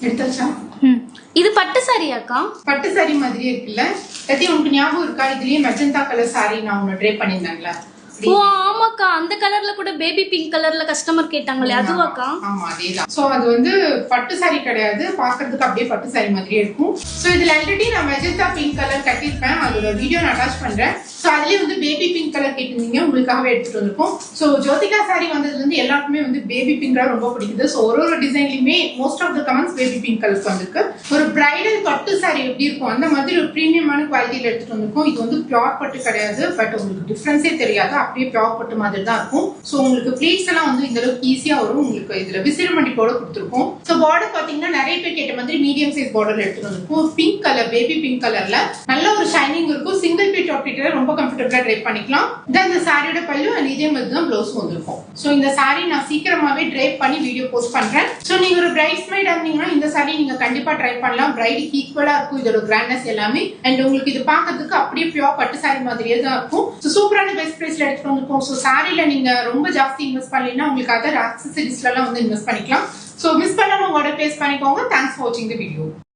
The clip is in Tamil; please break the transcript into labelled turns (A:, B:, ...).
A: எடுத்தாச்சா?
B: இது பட்டு சாரியாக்கா?
A: பட்டு சாரி மாதிரியே இருக்குல்ல. உனக்கு ஞாபகம் இருக்கா? இதுலயே மெஜந்தா கலர் சாரி நான் உன்னை ட்ரை பண்ணியிருந்தேன்ல.
B: ஓ ஆமாக்கா, அந்த கலர்ல கூட பேபி பிங்க் கலர்ல கஸ்டமர் கேட்டாங்களே, அதுவாக்கா?
A: ஆமா அதேதான். சோ அது வந்து பட்டு சாரி கிடையாது, பாக்குறதுக்கு அப்படியே பட்டு சாரி மாதிரியே இருக்கும். சோ இதுல ஆல்ரெடி நான் மெஜந்தா பிங்க் கலர் கட்டியிருப்பேன், அதோட வீடியோ நான் அட்டாச் பண்றேன். சோ அதுலயே வந்து பேபி பிங்க் கலர் கேட்டிருந்தீங்க, உங்களுக்காகவே எடுத்துட்டு வந்திருக்கோம். சோ ஜோதிகா சாரி வந்ததுல இருந்து எல்லாருக்குமே வந்து பேபி பிங்க் ரொம்ப பிடிக்குது. சோ ஒரு டிசைன்லயுமே most of the comments baby pink கலருக்கு வந்திருக்கு. ஒரு பிரைடல் பட்டு சாரி எப்படி இருக்கும் அந்த மாதிரி ஒரு பிரீமியமான குவாலிட்டியில எடுத்துட்டு வந்திருக்கோம். இது வந்து பியூர் பட்டு கிடையாது, பட் உங்களுக்கு டிஃபரன்ஸே தெரியாது, அப்படியே பியூர் பட்டு மாதிரி தான் இருக்கும். சோ உங்களுக்கு ப்ளீட்ஸ் எல்லாம் வந்து இந்த அளவுக்கு ஈஸியா வரும். உங்களுக்கு இதுல விசிறு மடிப்போட கொடுத்துருக்கோம். சோ பார்டர் பாத்தீங்கன்னா நிறைய பேர் கேட்ட மாதிரி மீடியம் சைஸ் பார்டர் எடுத்துட்டு வந்திருக்கும். பிங்க் கலர், பேபி பிங்க் கலர்ல நல்ல ஒரு ஷைனிங் இருக்கும். சிங்கிள் பீட் டாப் பீட் ரொம்ப கம்ஃபர்டபுளா ட்ரை பண்ணிக்கலாம். இதான் இந்த சாரியோட பல்லு, அண்ட் இதே மாதிரி தான் ப்ளவுஸ் வந்திருக்கும். சோ இந்த சாரி நான் சீக்கிரமாவே ட்ரை பண்ணி வீடியோ போஸ்ட் பண்றேன். சோ நீங்க ஒரு பிரைட்ஸ்மெய்டா இருந்தீங்கன்னா இந்த சாரி நீங்க கண்டிப்பா ட்ரை பண்ணலாம். பிரைடுக்கு ஈக்குவலா இருக்கும் இதோட கிராண்ட்னஸ் எல்லாமே. அண்ட் உங்களுக்கு இது பார்க்கிறதுக்கு அப்படியே பியூர் பட்டு சாரி மாதிரியே தான் இருக்கும். சோ சூப்பரான பெஸ்ட் பிரைஸ்ல எடுத்துட்டு வந்திருக்கோம். சோ சாரில நீங்க ரொம்ப ஜாஸ்தி இன்வெஸ்ட் பண்ணீங்கன்னா உங்களுக்கு அதர் ஆக்சசரிஸ்ல எல்லாம் வந்து இன்வெஸ்ட் பண்ணிக்கலாம். சோ மிஸ் பண்ணாம ஆர்டர் பிளேஸ் பண்ணிக்கோங்க. தேங்க்ஸ் ஃபார் வாட்சிங் தி வீடியோ.